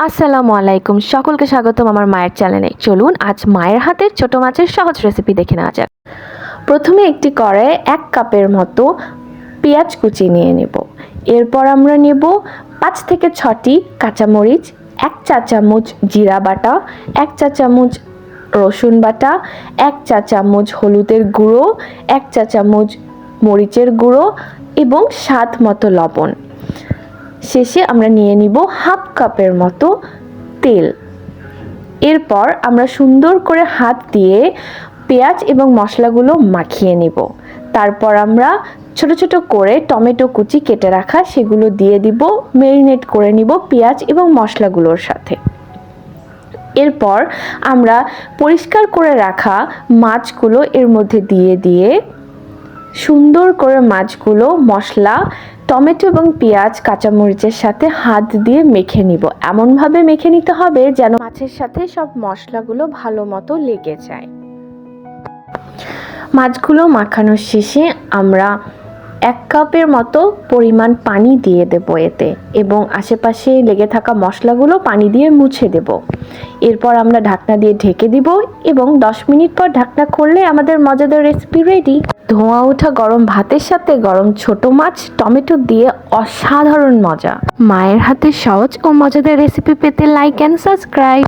আসসালামু আলাইকুম, সকলকে স্বাগতম আমার মায়ের চ্যানেলে। চলুন আজ মায়ের হাতের ছোট মাছের সহজ রেসিপি দেখে নেওয়া যাক। প্রথমে একটি কড়াইয়ে 1 কাপের মতো পেঁয়াজ কুচি নিয়ে নেব। এরপর আমরা নেব 5 থেকে 6টি কাঁচামরিচ, 1 চা চামচ জিরা বাটা, 1 চা চামচ রসুন বাটা, 1 চা চামচ হলুদের গুঁড়ো, 1 চা চামচ মরিচের গুঁড়ো এবং স্বাদ মতো লবণ। শেষে আমরা নিয়ে নিব হাফ কাপের মতো তেল। এরপর আমরা সুন্দর করে হাত দিয়ে পেঁয়াজ এবং মশলাগুলো মাখিয়ে নিব। তারপর আমরা ছোট ছোট করে টমেটো কুচি কেটে রাখা সেগুলো দিয়ে দিব, ম্যারিনেট করে নিব পেঁয়াজ এবং মশলাগুলোর সাথে। এরপর আমরা পরিষ্কার করে রাখা মাছগুলো এর মধ্যে দিয়ে সুন্দর করে মাছগুলো মশলা, টমেটো এবং পেঁয়াজ কাঁচামরিচের সাথে হাত দিয়ে মেখে নিব। এমনভাবে মেখে নিতে হবে যেন মাছের সাথে সব মশলাগুলো ভালো মতো লেগে যায়। মাছগুলো মাখানোর শেষে আমরা 1 কাপের মতো পরিমাণ পানি দিয়ে দেব এতে, এবং আশেপাশে লেগে থাকা মশলাগুলো পানি দিয়ে মুছে দেব। এরপর আমরা ঢাকনা দিয়ে ঢেকে দিব এবং 10 মিনিট পর ঢাকনা খুললে আমাদের মজাদার রেসিপি রেডি। ধোঁয়া ওঠা গরম ভাতের সাথে গরম ছোট মাছ টমেটো দিয়ে অসাধারণ মজা। মায়ের হাতের সহজ ও মজাদার রেসিপি পেতে লাইক অ্যান্ড সাবস্ক্রাইব।